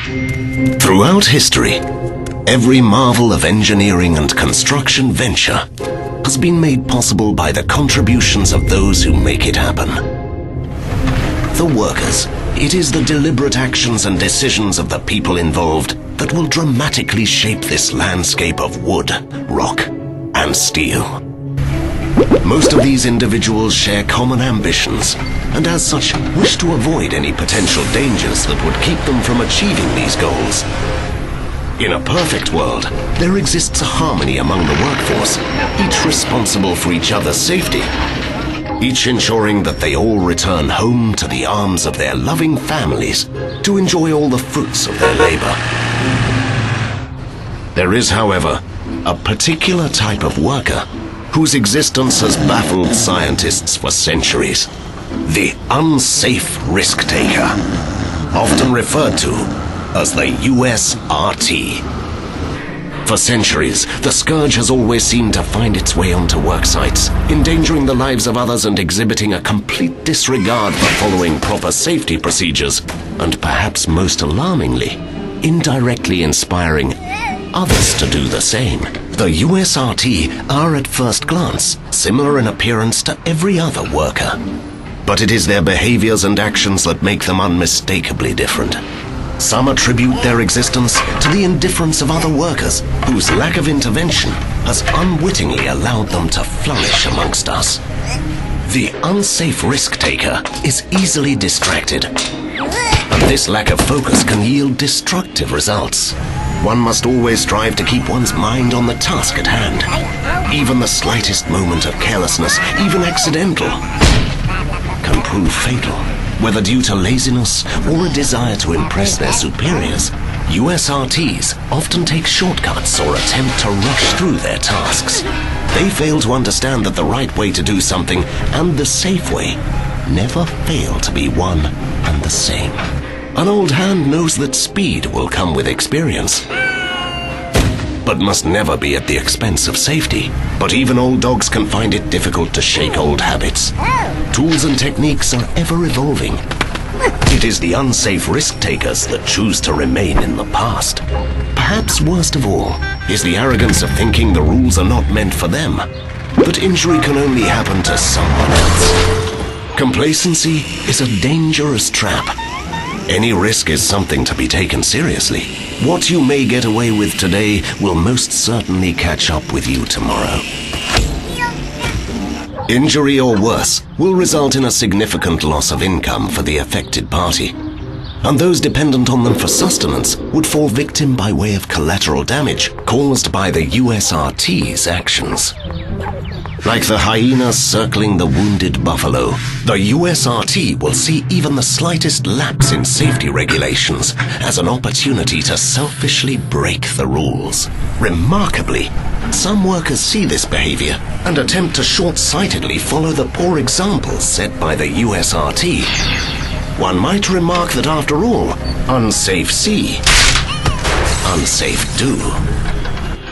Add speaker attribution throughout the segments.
Speaker 1: Throughout history, every marvel of engineering and construction venture has been made possible by the contributions of those who make it happen. The workers. It is the deliberate actions and decisions of the people involved that will dramatically shape this landscape of wood, rock, and steel. Most of these individuals share common ambitions, and as such wish to avoid any potential dangers that would keep them from achieving these goals. In a perfect world, there exists a harmony among the workforce, each responsible for each other's safety, each ensuring that they all return home to the arms of their loving families to enjoy all the fruits of their labor. There is, however, a particular type of worker whose existence has baffled scientists for centuries. The unsafe risk-taker, often referred to as the USRT. For centuries, the scourge has always seemed to find its way onto work sites, endangering the lives of others and exhibiting a complete disregard for following proper safety procedures, and perhaps most alarmingly, indirectly inspiring others to do the same. The USRT are at first glance similar in appearance to every other worker, but it is their behaviors and actions that make them unmistakably different. Some attribute their existence to the indifference of other workers whose lack of intervention has unwittingly allowed them to flourish amongst us. The unsafe risk-taker is easily distracted, and this lack of focus can yield destructive results. One must always strive to keep one's mind on the task at hand. Even the slightest moment of carelessness, even accidental, can prove fatal. Whether due to laziness or a desire to impress their superiors, USRTs often take shortcuts or attempt to rush through their tasks. They fail to understand that the right way to do something and the safe way never fail to be one and the same. An old hand knows that speed will come with experience, but must never be at the expense of safety. But even old dogs can find it difficult to shake old habits. Tools and techniques are ever evolving. It is the unsafe risk-takers that choose to remain in the past. Perhaps worst of all is the arrogance of thinking the rules are not meant for them, that injury can only happen to someone else. Complacency is a dangerous trap. Any risk is something to be taken seriously. What you may get away with today will most certainly catch up with you tomorrow. Injury or worse will result in a significant loss of income for the affected party, and those dependent on them for sustenance would fall victim by way of collateral damage caused by the USRT's actions. Like the hyenas circling the wounded buffalo, the USRT will see even the slightest lapse in safety regulations as an opportunity to selfishly break the rules. Remarkably, some workers see this behavior and attempt to short-sightedly follow the poor examples set by the USRT. One might remark that after all, unsafe see, unsafe do.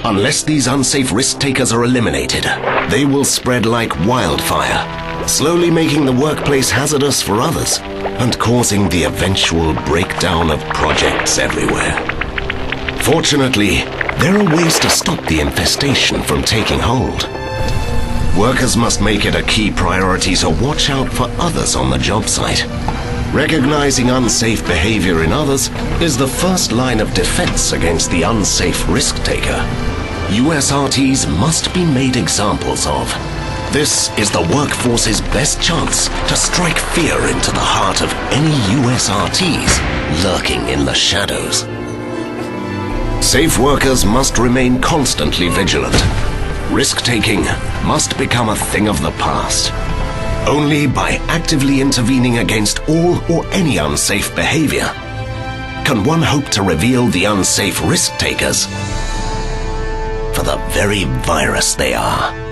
Speaker 1: Unless these unsafe risk-takers are eliminated, they will spread like wildfire, slowly making the workplace hazardous for others and causing the eventual breakdown of projects everywhere. Fortunately, there are ways to stop the infestation from taking hold. Workers must make it a key priority to watch out for others on the job site. Recognizing unsafe behavior in others is the first line of defense against the unsafe risk-taker. USRTs must be made examples of. This is the workforce's best chance to strike fear into the heart of any USRTs lurking in the shadows. Safe workers must remain constantly vigilant. Risk-taking must become a thing of the past. Only by actively intervening against all or any unsafe behavior can one hope to reveal the unsafe risk-takers for the very virus they are.